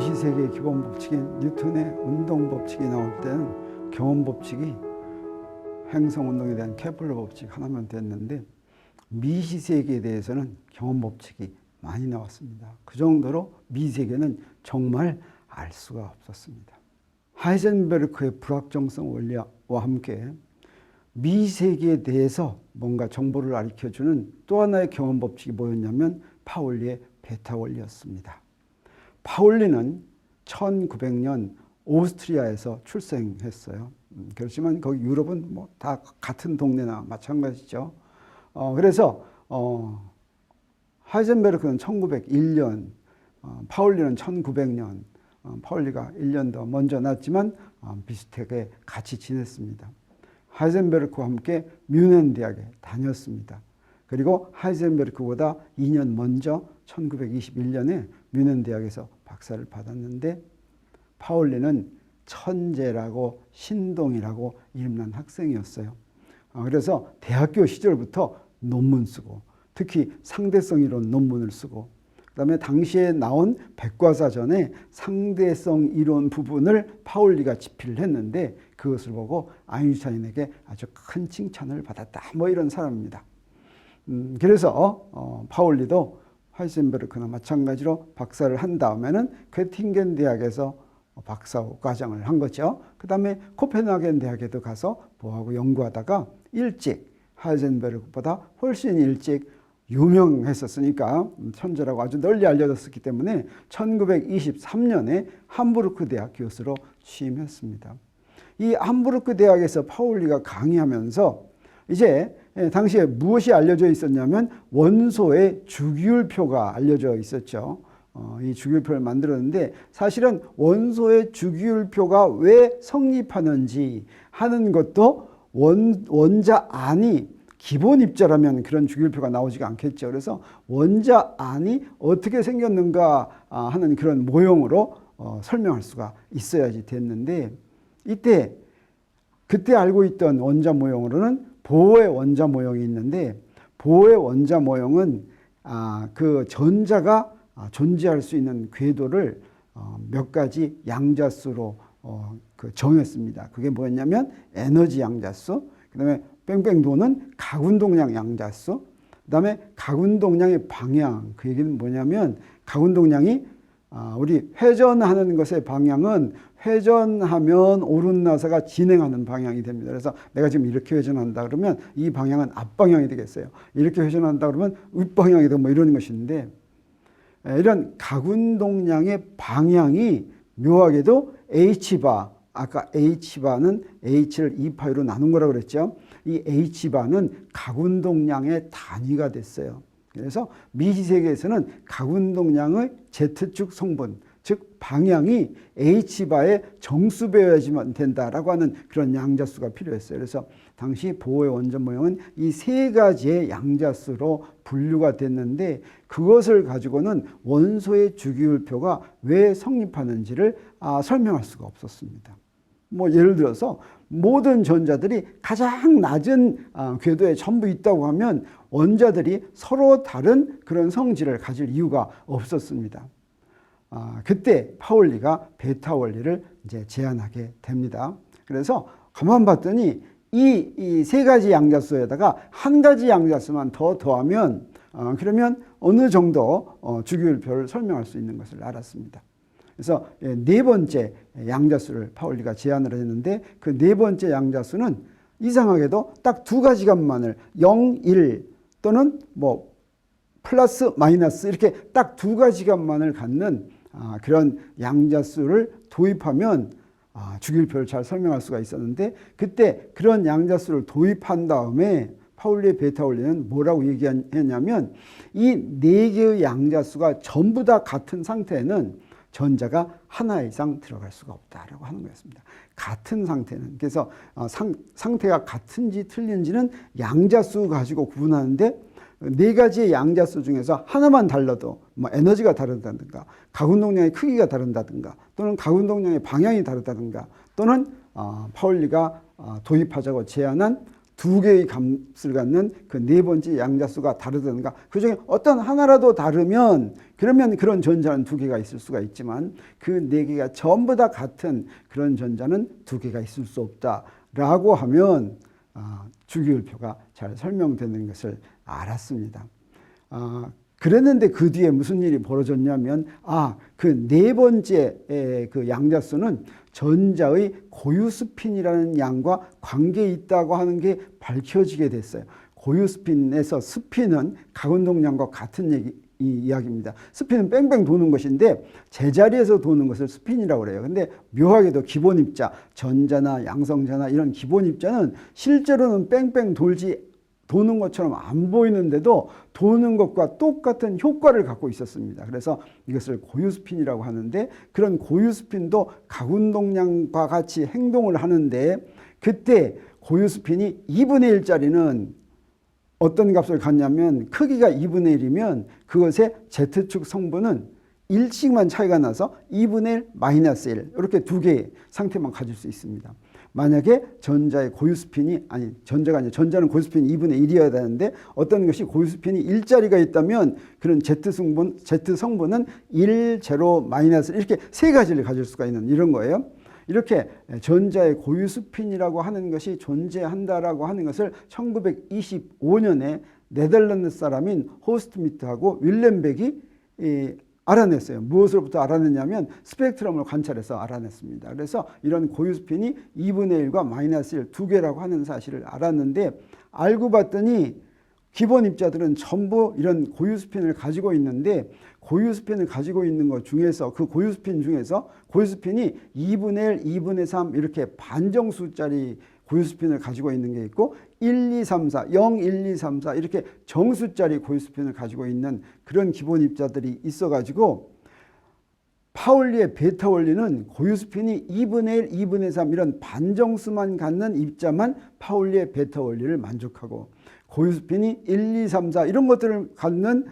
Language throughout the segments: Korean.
도시세계의 기본 법칙인 뉴턴의 운동 법칙이 나올 때는 경험 법칙이 행성 운동에 대한 케플러 법칙 하나만 됐는데 미시세계에 대해서는 경험 법칙이 많이 나왔습니다. 그 정도로 미세계는 정말 알 수가 없었습니다. 하이젠베르크의 불확정성 원리와 함께 미세계에 대해서 뭔가 정보를 가르쳐주는 또 하나의 경험 법칙이 뭐였냐면 파울리의 베타 원리였습니다. 파울리는 1900년 오스트리아에서 출생했어요. 그렇지만 거기 유럽은 뭐 다 같은 동네나 마찬가지죠. 그래서 하이젠베르크는 1901년, 파울리는 1900년, 파울리가 1년 더 먼저 났지만 비슷하게 같이 지냈습니다. 하이젠베르크와 함께 뮌헨 대학에 다녔습니다. 그리고 하이젠베르크보다 2년 먼저 1921년에 뮌헨 대학에서 박사를 받았는데 파울리는 천재라고 신동이라고 이름난 학생이었어요. 그래서 대학교 시절부터 논문 쓰고 특히 상대성 이론 논문을 쓰고 그다음에 당시에 나온 백과사전에 상대성 이론 부분을 파울리가 집필을 했는데 그것을 보고 아인슈타인에게 아주 큰 칭찬을 받았다. 뭐 이런 사람입니다. 그래서 파울리도 하이젠베르크나 마찬가지로 박사를 한 다음에는 괴팅겐 대학에서 박사 과정을 한 거죠. 그 다음에 코펜하겐 대학에도 가서 뭐하고 연구하다가 일찍 하이젠베르크보다 훨씬 일찍 유명했었으니까 천재라고 아주 널리 알려졌었기 때문에 1923년에 함부르크 대학 교수로 취임했습니다. 이 함부르크 대학에서 파울리가 강의하면서 이제 당시에 무엇이 알려져 있었냐면 원소의 주기율표가 알려져 있었죠. 이 주기율표를 만들었는데 사실은 원소의 주기율표가 왜 성립하는지 하는 것도 원자 안이 기본 입자라면 그런 주기율표가 나오지가 않겠죠. 그래서 원자 안이 어떻게 생겼는가 하는 그런 모형으로 설명할 수가 있어야지 됐는데 그때 알고 있던 원자 모형으로는 보의 원자 모형이 있는데 보의 원자 모형은 그 전자가 존재할 수 있는 궤도를 몇 가지 양자수로 정했습니다. 그게 뭐였냐면 에너지 양자수, 그 다음에 뺑뺑 도는 각운동량 양자수, 그 다음에 각운동량의 방향. 그 얘기는 뭐냐면 각운동량이 우리 회전하는 것의 방향은 회전하면 오른나사가 진행하는 방향이 됩니다. 그래서 내가 지금 이렇게 회전한다 그러면 이 방향은 앞방향이 되겠어요. 이렇게 회전한다 그러면 윗방향이 되고 뭐 이런 것인데 이런 각운동량의 방향이 묘하게도 H바, 아까 H바는 H를 2파이로 나눈 거라고 그랬죠. 이 H바는 각운동량의 단위가 됐어요. 그래서 미시세계에서는 각운동량의 Z축 성분, 즉 방향이 H바의 정수배여야지만 된다라고 하는 그런 양자수가 필요했어요. 그래서 당시 보의 원전 모형은 이 세 가지의 양자수로 분류가 됐는데 그것을 가지고는 원소의 주기율표가 왜 성립하는지를 설명할 수가 없었습니다. 뭐 예를 들어서 모든 전자들이 가장 낮은 궤도에 전부 있다고 하면 원자들이 서로 다른 그런 성질을 가질 이유가 없었습니다. 그때 파울리가 베타 원리를 이제 제안하게 됩니다. 그래서 가만 봤더니 이 세 가지 양자수에다가 한 가지 양자수만 더 더하면 그러면 어느 정도 주기율표를 설명할 수 있는 것을 알았습니다. 그래서 네 번째 양자수를 파울리가 제안을 했는데 그 네 번째 양자수는 이상하게도 딱 두 가지 값만을 0, 1 또는 뭐 플러스 마이너스 이렇게 딱 두 가지 값만을 갖는 그런 양자수를 도입하면 주기율표를 잘 설명할 수가 있었는데 그때 그런 양자수를 도입한 다음에 파울리의 베타 원리는 뭐라고 얘기했냐면 이 네 개의 양자수가 전부 다 같은 상태에는 전자가 하나 이상 들어갈 수가 없다라고 하는 거였습니다. 같은 상태는. 그래서 상태가 같은지 틀린지는 양자수 가지고 구분하는데 네 가지의 양자수 중에서 하나만 달라도 뭐 에너지가 다르다든가 각운동량의 크기가 다른다든가 또는 각운동량의 방향이 다르다든가 또는 파울리가 도입하자고 제안한 두 개의 값을 갖는 그 네 번째 양자수가 다르든가 그중에 어떤 하나라도 다르면 그러면 그런 전자는 두 개가 있을 수가 있지만 그 네 개가 전부 다 같은 그런 전자는 두 개가 있을 수 없다라고 하면 주기율표가 잘 설명되는 것을 알았습니다. 그랬는데 그 뒤에 무슨 일이 벌어졌냐면 그 네 번째 그 양자수는 전자의 고유스핀이라는 양과 관계에 있다고 하는 게 밝혀지게 됐어요. 고유스핀에서 스핀은 각운동량과 같은 이야기입니다. 스핀은 뺑뺑 도는 것인데 제자리에서 도는 것을 스핀이라고 그래요. 근데 묘하게도 기본 입자, 전자나 양성자나 이런 기본 입자는 실제로는 뺑뺑 도는 것처럼 안 보이는데도 도는 것과 똑같은 효과를 갖고 있었습니다. 그래서 이것을 고유스핀이라고 하는데 그런 고유스핀도 각운동량과 같이 행동을 하는데 그때 고유스핀이 2분의 1짜리는 어떤 값을 갖냐면 크기가 2분의 1이면 그것의 Z축 성분은 1씩만 차이가 나서 2분의 1 마이너스 1 이렇게 두 개의 상태만 가질 수 있습니다. 만약에 전자의 고유스핀이 전자는 고유스핀이 2분의 1이어야 되는데 어떤 것이 고유스핀이 1짜리가 있다면 그런 Z성분은 1, 제로, 마이너스 이렇게 세 가지를 가질 수가 있는 이런 거예요. 이렇게 전자의 고유스핀이라고 하는 것이 존재한다라고 하는 것을 1925년에 네덜란드 사람인 호스트미트하고 윌렘백이 알아냈어요. 무엇으로부터 알아냈냐면 스펙트럼을 관찰해서 알아냈습니다. 그래서 이런 고유스핀이 2분의 1과 마이너스 1 두 개라고 하는 사실을 알았는데 알고 봤더니 기본 입자들은 전부 이런 고유스핀을 가지고 있는데 고유스핀을 가지고 있는 것 중에서 그 고유스핀 중에서 고유스핀이 2분의 1, 2분의 3 이렇게 반정수짜리 고유스핀을 가지고 있는 게 있고 1, 2, 3, 4, 0, 1, 2, 3, 4 이렇게 정수짜리 고유스핀을 가지고 있는 그런 기본 입자들이 있어가지고 파울리의 베타 원리는 고유스핀이 2분의 1, 2분의 3 이런 반정수만 갖는 입자만 파울리의 베타 원리를 만족하고 고유스핀이 1, 2, 3, 4 이런 것들을 갖는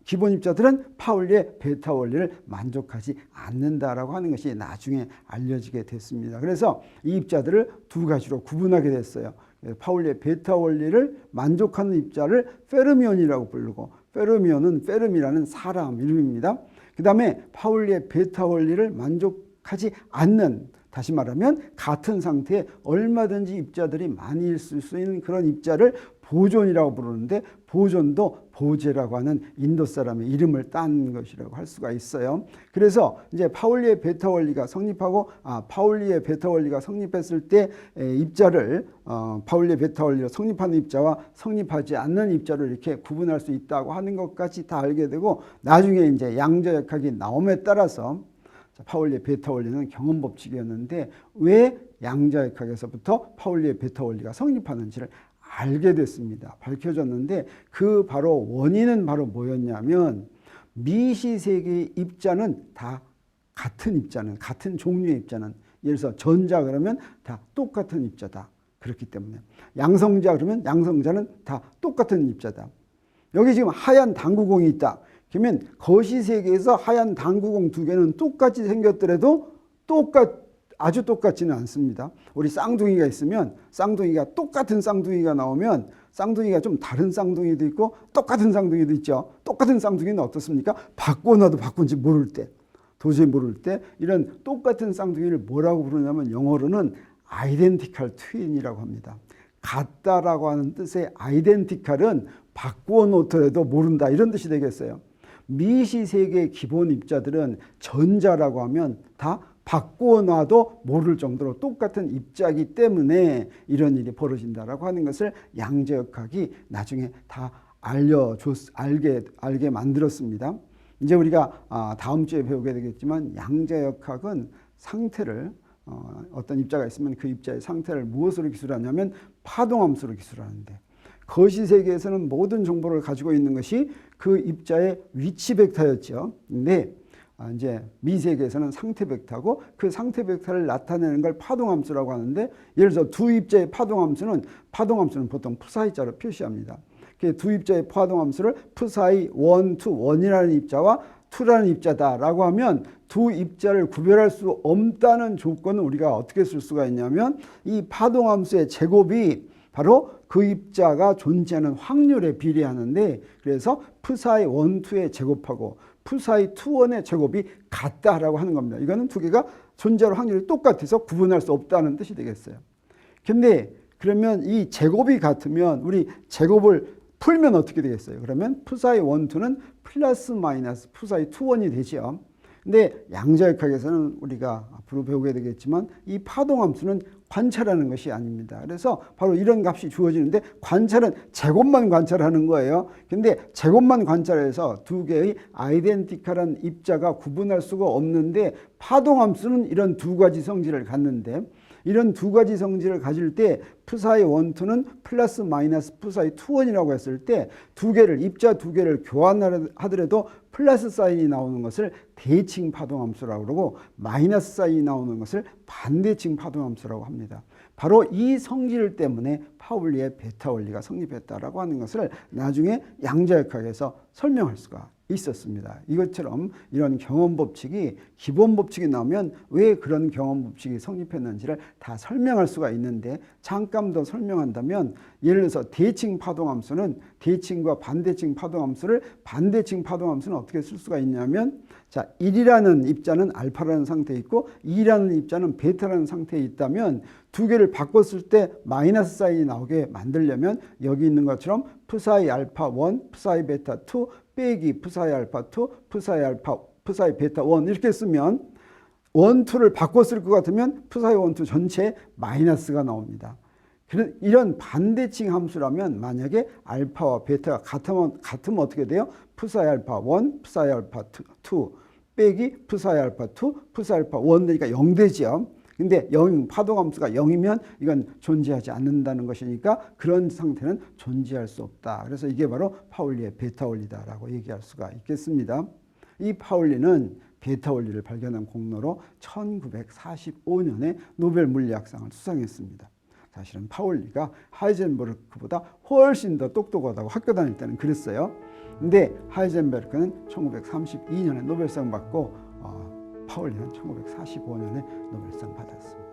기본 입자들은 파울리의 베타 원리를 만족하지 않는다라고 하는 것이 나중에 알려지게 됐습니다. 그래서 이 입자들을 두 가지로 구분하게 됐어요. 파울리의 베타 원리를 만족하는 입자를 페르미온이라고 부르고 페르미온은 페르미라는 사람 이름입니다. 그 다음에 파울리의 베타 원리를 만족하지 않는 다시 말하면 같은 상태에 얼마든지 입자들이 많이 있을 수 있는 그런 입자를 보존이라고 부르는데 보존도 보제라고 하는 인도 사람의 이름을 딴 것이라고 할 수가 있어요. 그래서 이제 파울리의 베타 원리가 성립하고 파울리의 베타 원리가 성립했을 때 입자를 파울리의 베타 원리로 성립하는 입자와 성립하지 않는 입자를 이렇게 구분할 수 있다고 하는 것까지 다 알게 되고 나중에 이제 양자역학이 나옴에 따라서 파울리의 베타 원리는 경험 법칙이었는데 왜 양자역학에서부터 파울리의 베타 원리가 성립하는지를 알게 됐습니다. 밝혀졌는데 그 바로 원인은 바로 뭐였냐면 미시세계의 입자는 다 같은 입자는 같은 종류의 입자는 예를 들어서 전자 그러면 다 똑같은 입자다. 그렇기 때문에 양성자 그러면 양성자는 다 똑같은 입자다. 여기 지금 하얀 당구공이 있다. 그러면 거시세계에서 하얀 당구공 두 개는 똑같이 생겼더라도 아주 똑같지는 않습니다. 우리 쌍둥이가 있으면 쌍둥이가 똑같은 쌍둥이가 나오면 쌍둥이가 좀 다른 쌍둥이도 있고 똑같은 쌍둥이도 있죠. 똑같은 쌍둥이는 어떻습니까? 바꿔놔도 바꾼지 모를 때 도저히 모를 때 이런 똑같은 쌍둥이를 뭐라고 부르냐면 영어로는 아이덴티컬 트윈이라고 합니다. 같다라고 하는 뜻의 아이덴티컬은 바꾸어 놓더라도 모른다 이런 뜻이 되겠어요. 미시세계의 기본 입자들은 전자라고 하면 다 바꾸어 놔도 모를 정도로 똑같은 입자이기 때문에 이런 일이 벌어진다라고 하는 것을 양자역학이 나중에 다 알게 만들었습니다. 이제 우리가 다음 주에 배우게 되겠지만 양자역학은 상태를 어떤 입자가 있으면 그 입자의 상태를 무엇으로 기술하냐면 파동함수로 기술하는데 거시세계에서는 모든 정보를 가지고 있는 것이 그 입자의 위치 벡터였죠. 근데 이제 미세계에서는 상태 벡터고 그 상태 벡터를 나타내는 걸 파동함수라고 하는데 예를 들어서 두 입자의 파동함수는 보통 푸사이자로 표시합니다. 두 입자의 파동함수를 푸사이 1, 2, 1이라는 입자와 2라는 입자다라고 하면 두 입자를 구별할 수 없다는 조건은 우리가 어떻게 쓸 수가 있냐면 이 파동함수의 제곱이 바로 그 입자가 존재하는 확률에 비례하는데, 그래서 psi 1, 2의 제곱하고 psi 2, 1의 제곱이 같다라고 하는 겁니다. 이거는 두 개가 존재할 확률이 똑같아서 구분할 수 없다는 뜻이 되겠어요. 근데 그러면 이 제곱이 같으면 우리 제곱을 풀면 어떻게 되겠어요? 그러면 psi 1, 2는 플러스 마이너스 psi 2, 1이 되죠. 근데 양자역학에서는 우리가 앞으로 배우게 되겠지만 이 파동함수는 관찰하는 것이 아닙니다. 그래서 바로 이런 값이 주어지는데, 관찰은 제곱만 관찰하는 거예요. 근데 제곱만 관찰해서 두 개의 아이덴티컬한 입자가 구분할 수가 없는데, 파동함수는 이런 두 가지 성질을 갖는데, 이런 두 가지 성질을 가질 때 psi 1, 2는 플러스 마이너스 psi 2, 1이라고 했을 때 입자 두 개를 교환하더라도 플러스 사인이 나오는 것을 대칭 파동함수라고 그러고, 마이너스 사인이 나오는 것을 반대칭 파동함수라고 합니다. 바로 이 성질 때문에 파울리의 베타 원리가 성립했다라고 하는 것을 나중에 양자역학에서 설명할 수가 있었습니다. 이것처럼 이런 경험 법칙이, 기본 법칙이 나오면 왜 그런 경험 법칙이 성립했는지를 다 설명할 수가 있는데, 잠깐 더 설명한다면, 예를 들어서 대칭 파동함수는 대칭과 반대칭 파동함수를, 반대칭 파동함수는 어떻게 쓸 수가 있냐면, 자, 1이라는 입자는 알파라는 상태에 있고 2라는 입자는 베타라는 상태에 있다면 두 개를 바꿨을 때 마이너스 사인이 나오게 만들려면 여기 있는 것처럼 psi 알파 1, psi 베타 2 빼기 psi 알파 2, psi 베타 1 이렇게 쓰면 1, 2를 바꿨을 것 같으면 psi 1, 2 전체에 마이너스가 나옵니다. 이런 반대칭 함수라면 만약에 알파와 베타가 같으면 어떻게 돼요? psi 알파 1, psi 알파 2 빼기 psi 알파 2, psi 알파 1 되니까 0 되죠. 근데 파동함수가 0이면 이건 존재하지 않는다는 것이니까 그런 상태는 존재할 수 없다. 그래서 이게 바로 파울리의 베타 원리다라고 얘기할 수가 있겠습니다. 이 파울리는 베타 원리를 발견한 공로로 1945년에 노벨 물리학상을 수상했습니다. 사실은 파울리가 하이젠베르크보다 훨씬 더 똑똑하다고 학교 다닐 때는 그랬어요. 근데 하이젠베르크는 1932년에 노벨상 받고 파울리는 1945년에 노벨상 받았습니다.